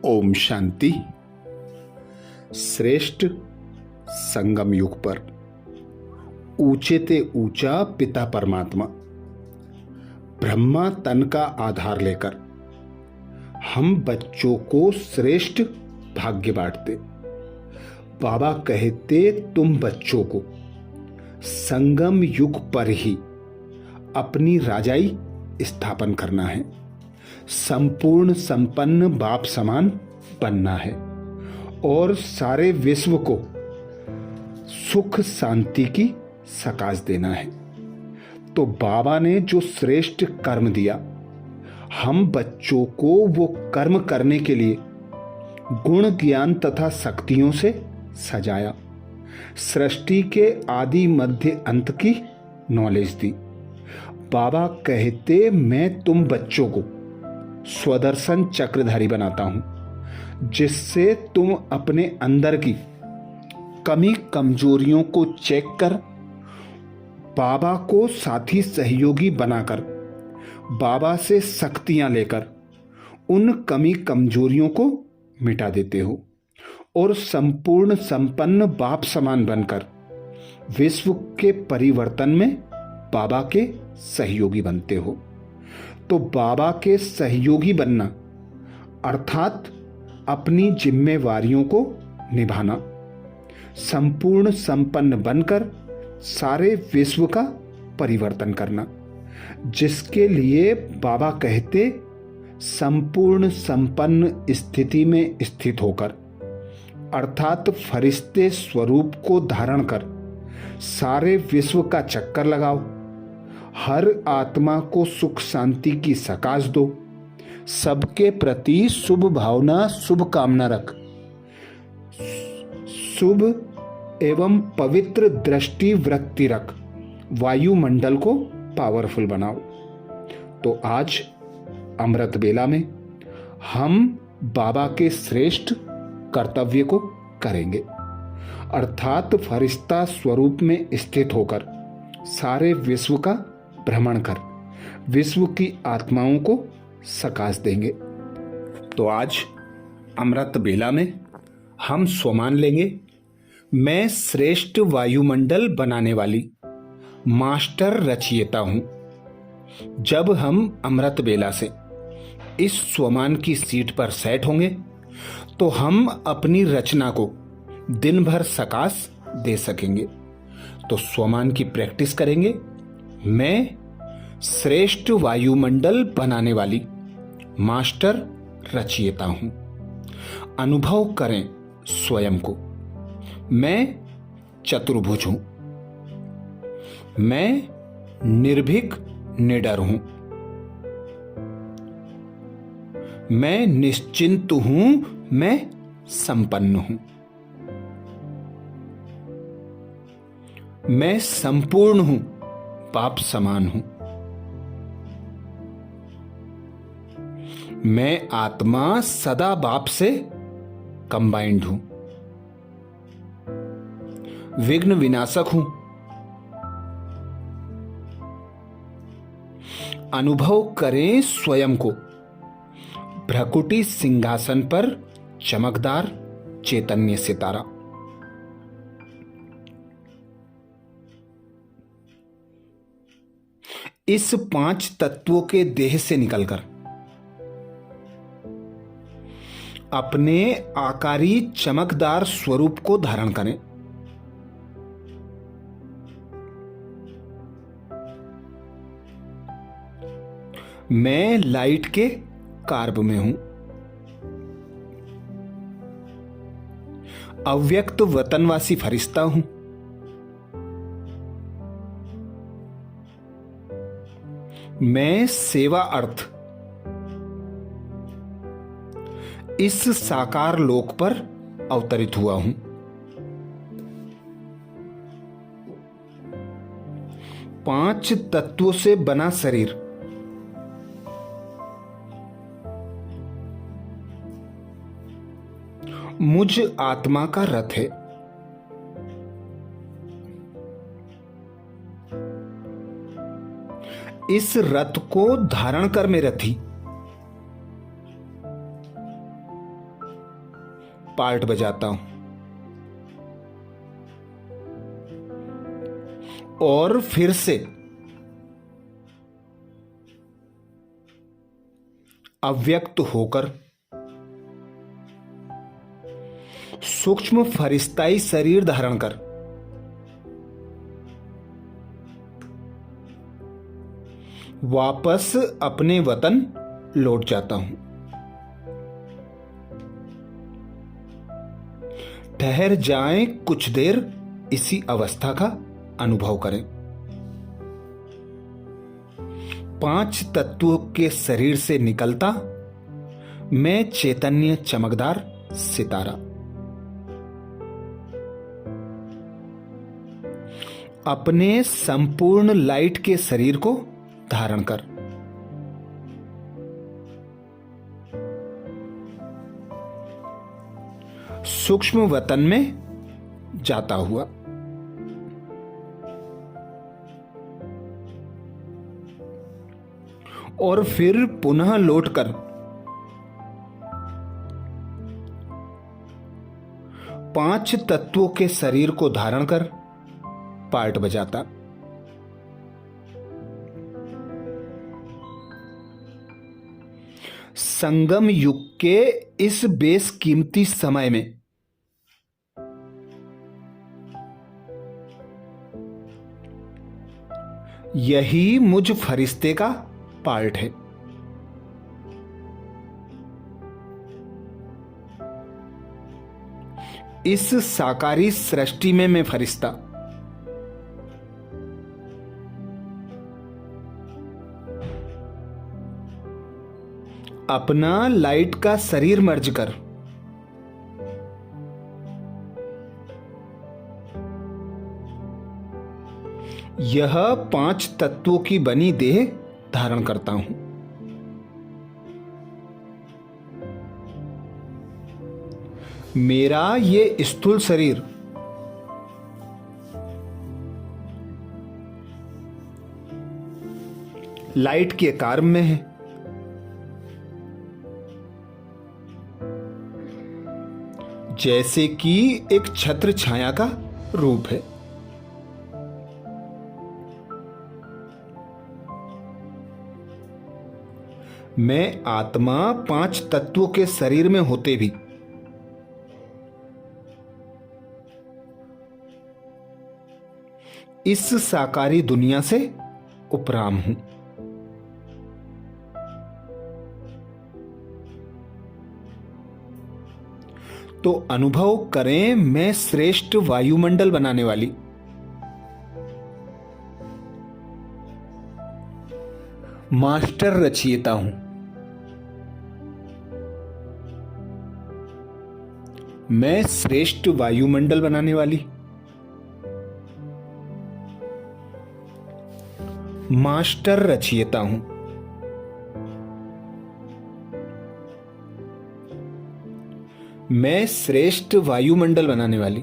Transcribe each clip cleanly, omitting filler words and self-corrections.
ओम शांति। श्रेष्ठ संगम युग पर ऊंचे ते ऊंचा पिता परमात्मा ब्रह्मा तन का आधार लेकर हम बच्चों को श्रेष्ठ भाग्य बांटते। बाबा कहते तुम बच्चों को संगम युग पर ही अपनी राजाई स्थापन करना है, संपूर्ण संपन्न बाप समान बनना है और सारे विश्व को सुख शांति की सकाश देना है। तो बाबा ने जो श्रेष्ठ कर्म दिया, हम बच्चों को वो कर्म करने के लिए गुण ज्ञान तथा शक्तियों से सजाया। सृष्टि के आदि मध्य अंत की नॉलेज दी। बाबा कहते मैं तुम बच्चों को स्वदर्शन चक्रधारी बनाता हूं, जिससे तुम अपने अंदर की कमी कमजोरियों को चेक कर बाबा को साथी सहयोगी बनाकर बाबा से शक्तियां लेकर उन कमी कमजोरियों को मिटा देते हो और संपूर्ण संपन्न बाप समान बनकर विश्व के परिवर्तन में बाबा के सहयोगी बनते हो। तो बाबा के सहयोगी बनना अर्थात अपनी जिम्मेवारियों को निभाना, संपूर्ण संपन्न बनकर सारे विश्व का परिवर्तन करना, जिसके लिए बाबा कहते संपूर्ण संपन्न स्थिति में स्थित होकर अर्थात फरिश्ते स्वरूप को धारण कर सारे विश्व का चक्कर लगाओ, हर आत्मा को सुख शांति की सकाश दो, सबके प्रति शुभ भावना शुभ कामना रख, शुभ एवं पवित्र दृष्टि वृत्ति रख, वायुमंडल को पावरफुल बनाओ। तो आज अमृत बेला में हम बाबा के श्रेष्ठ कर्तव्य को करेंगे, अर्थात फरिश्ता स्वरूप में स्थित होकर सारे विश्व का भ्रमण कर विश्व की आत्माओं को सकाश देंगे। तो आज अमृत बेला में हम स्वमान लेंगे, मैं श्रेष्ठ वायुमंडल बनाने वाली मास्टर रचयिता हूं। जब हम अमृत बेला से इस स्वमान की सीट पर सेट होंगे तो हम अपनी रचना को दिन भर सकाश दे सकेंगे। तो स्वमान की प्रैक्टिस करेंगे, मैं श्रेष्ठ वायुमंडल बनाने वाली मास्टर रचयिता हूं। अनुभव करें स्वयं को, मैं चतुर्भुज हूं, मैं निर्भीक निडर हूं, मैं निश्चिंत हूं, मैं संपन्न हूं, मैं संपूर्ण हूं, बाप समान हूं, मैं आत्मा सदा बाप से कंबाइंड हूं, विघ्न विनाशक हूं। अनुभव करें स्वयं को भ्रकुटी सिंहासन पर चमकदार चैतन्य सितारा। इस 5 तत्वों के देह से निकलकर अपने आकारी चमकदार स्वरूप को धारण करें। मैं लाइट के कार्ब में हूं, अव्यक्त वतनवासी फरिश्ता हूं, मैं सेवा अर्थ इस साकार लोक पर अवतरित हुआ हूं। पांच तत्वों से बना शरीर मुझ आत्मा का रथ है। इस रथ को धारण कर में रथी पार्ट बजाता हूं और फिर से अव्यक्त होकर सूक्ष्म फरिश्ताई शरीर धारण कर वापस अपने वतन लौट जाता हूं। ठहर जाएं, कुछ देर इसी अवस्था का अनुभव करें। 5 तत्वों के शरीर से निकलता मैं चैतन्य चमकदार सितारा अपने संपूर्ण लाइट के शरीर को धारण कर सूक्ष्म वतन में जाता हुआ और फिर पुनः लौटकर 5 तत्वों के शरीर को धारण कर पार्ट बजाता। संगम युग के इस बेशकीमती समय में यही मुझ फरिश्ते का पार्ट है। इस साकारी सृष्टि में मैं फरिश्ता अपना लाइट का शरीर मर्ज कर यह 5 तत्वों की बनी देह धारण करता हूं। मेरा ये स्थूल शरीर लाइट के आकार में है। जैसे कि एक छत्र छाया का रूप है। मैं आत्मा 5 तत्वों के शरीर में होते भी इस साकारी दुनिया से उपराम हूं। तो अनुभव करें, मैं श्रेष्ठ वायुमंडल बनाने वाली मास्टर रचयिता हूं। मैं श्रेष्ठ वायुमंडल बनाने वाली मास्टर रचयिता हूं। मैं श्रेष्ठ वायुमंडल बनाने वाली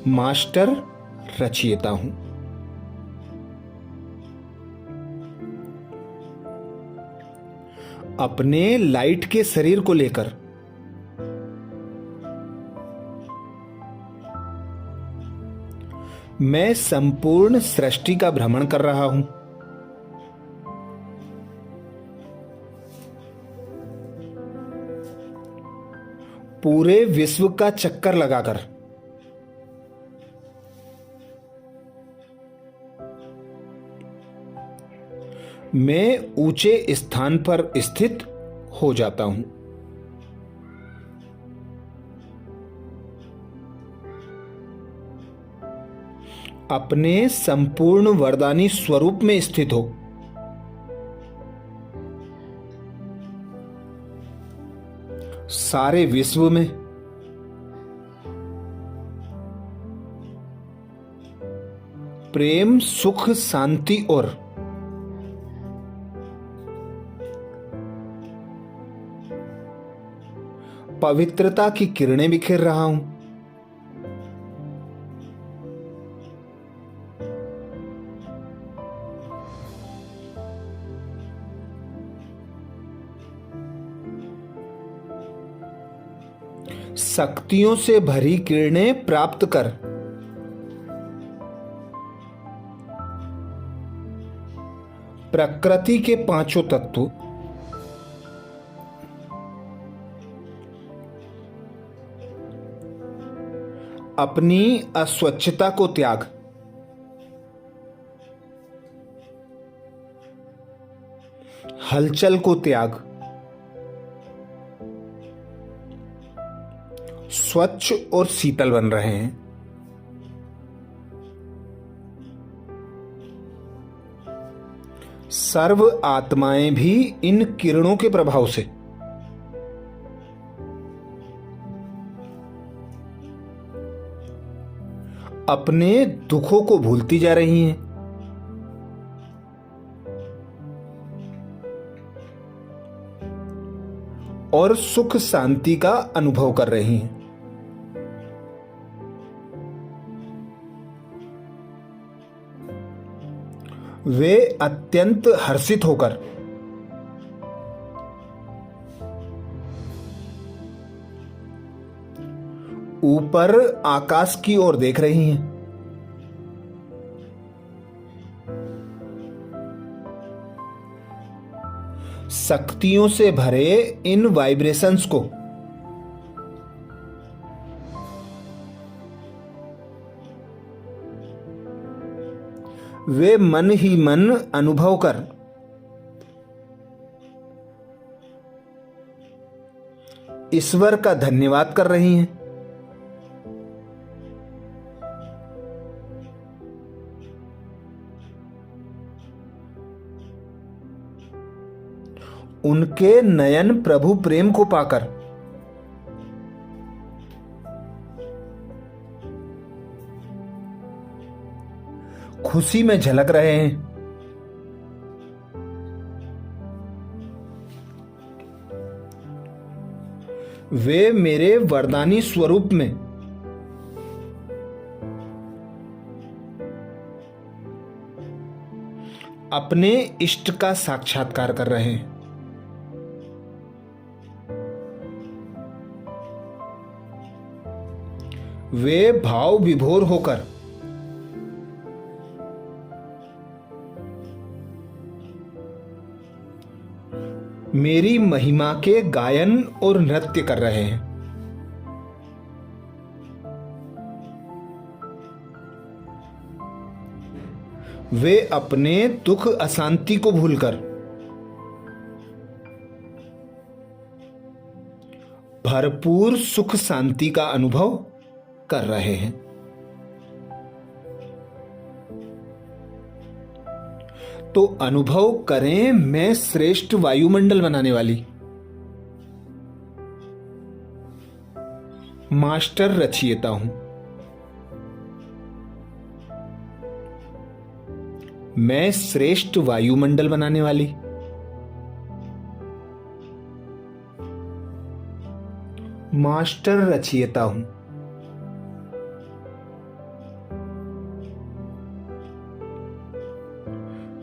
मास्टर रचयिता हूं। अपने लाइट के शरीर को लेकर मैं संपूर्ण सृष्टि का भ्रमण कर रहा हूं। पूरे विश्व का चक्कर लगाकर मैं ऊंचे स्थान पर स्थित हो जाता हूं। अपने संपूर्ण वरदानी स्वरूप में स्थित हो। सारे विश्व में प्रेम, सुख, शांति और पवित्रता की किरणें बिखेर रहा हूं। शक्तियों से भरी किरणें प्राप्त कर प्रकृति के पांचों तत्व अपनी अस्वच्छता को त्याग हलचल को त्याग स्वच्छ और शीतल बन रहे हैं। सर्व आत्माएं भी इन किरणों के प्रभाव से अपने दुखों को भूलती जा रही हैं। और सुख शांति का अनुभव कर रही हैं। वे अत्यंत हर्षित होकर ऊपर आकाश की ओर देख रही हैं। शक्तियों से भरे इन वाइब्रेशंस को वे मन ही मन अनुभव कर ईश्वर का धन्यवाद कर रही हैं। उनके नयन प्रभु प्रेम को पाकर खुशी में झलक रहे हैं। वे मेरे वरदानी स्वरूप में अपने इष्ट का साक्षात्कार कर रहे हैं। वे भाव विभोर होकर मेरी महिमा के गायन और नृत्य कर रहे हैं। वे अपने दुख अशांति को भूलकर भरपूर सुख शांति का अनुभव कर रहे हैं। तो अनुभव करें मैं श्रेष्ठ वायुमंडल बनाने वाली मास्टर रचयिता हूं। मैं श्रेष्ठ वायुमंडल बनाने वाली मास्टर रचयिता हूं।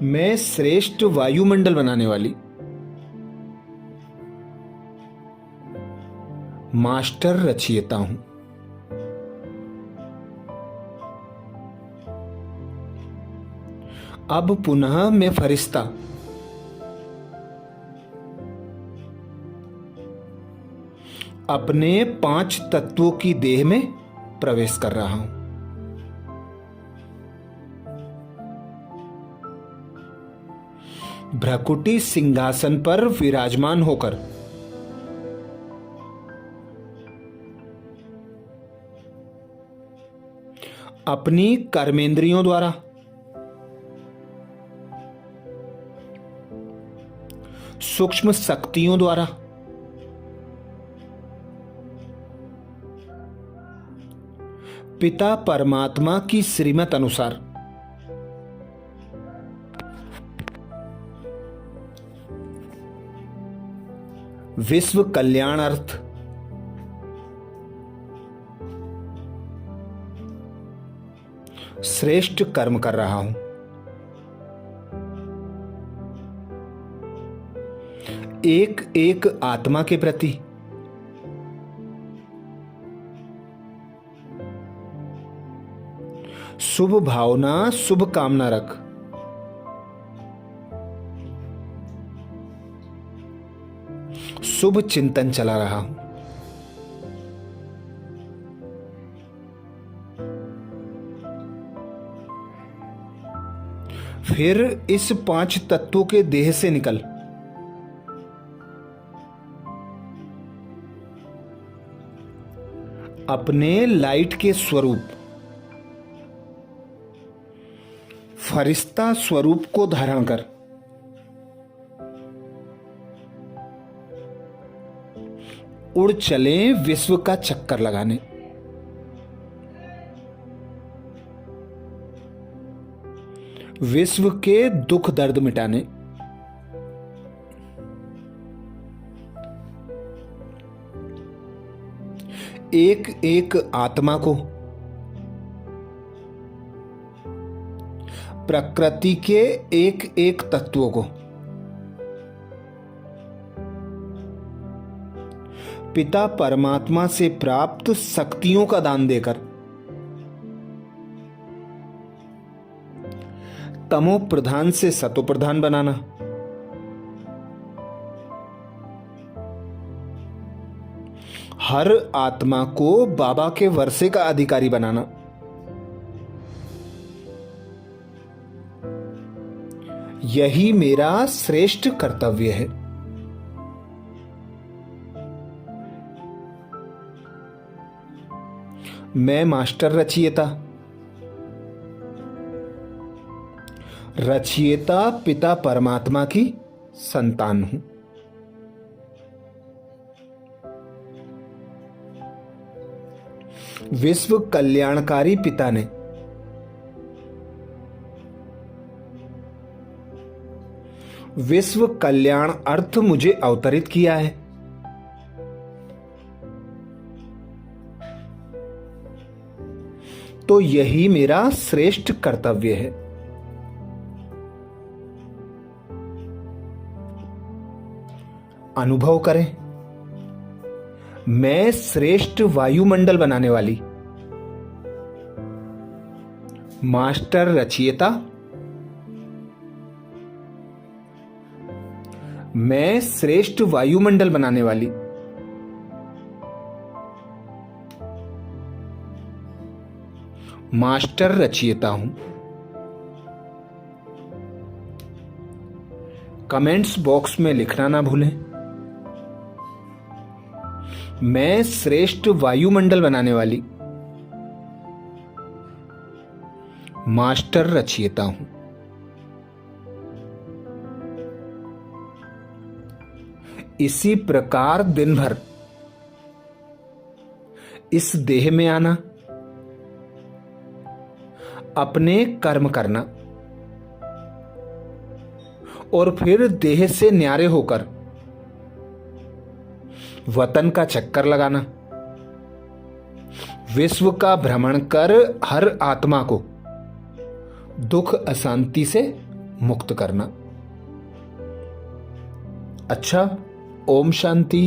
मैं श्रेष्ठ वायुमंडल बनाने वाली मास्टर रचयिता हूं। अब पुनः मैं फरिश्ता अपने 5 तत्वों की देह में प्रवेश कर रहा हूं। भ्रकुटी सिंहासन पर विराजमान होकर अपनी कर्मेंद्रियों द्वारा सूक्ष्म शक्तियों द्वारा पिता परमात्मा की श्रीमत अनुसार विश्व कल्याणार्थ श्रेष्ठ कर्म कर रहा हूं। एक एक आत्मा के प्रति शुभ भावना, शुभ कामना रख। शुभ चिंतन चला रहा हूं। फिर इस 5 तत्वों के देह से निकल अपने लाइट के स्वरूप, फरिश्ता स्वरूप को धारण कर उड़ चले विश्व का चक्कर लगाने। विश्व के दुख दर्द मिटाने। एक एक आत्मा को प्रकृति के एक एक तत्वों को पिता परमात्मा से प्राप्त शक्तियों का दान देकर तमो प्रधान से सतो प्रधान बनाना। हर आत्मा को बाबा के वर्षे का अधिकारी बनाना। यही मेरा श्रेष्ठ कर्तव्य है। मैं मास्टर रचयिता पिता परमात्मा की संतान हूं। विश्व कल्याणकारी पिता ने विश्व कल्याण अर्थ मुझे अवतरित किया है। तो यही मेरा श्रेष्ठ कर्तव्य है। अनुभव करें, मैं श्रेष्ठ वायुमंडल बनाने वाली मास्टर रचयिता, मैं श्रेष्ठ वायुमंडल बनाने वाली मास्टर रचयिता हूं। कमेंट्स बॉक्स में लिखना ना भूलें, मैं श्रेष्ठ वायुमंडल बनाने वाली मास्टर रचयिता हूं। इसी प्रकार दिन भर इस देह में आना, अपने कर्म करना और फिर देह से न्यारे होकर वतन का चक्कर लगाना, विश्व का भ्रमण कर हर आत्मा को दुख अशांति से मुक्त करना। अच्छा, ओम शांति।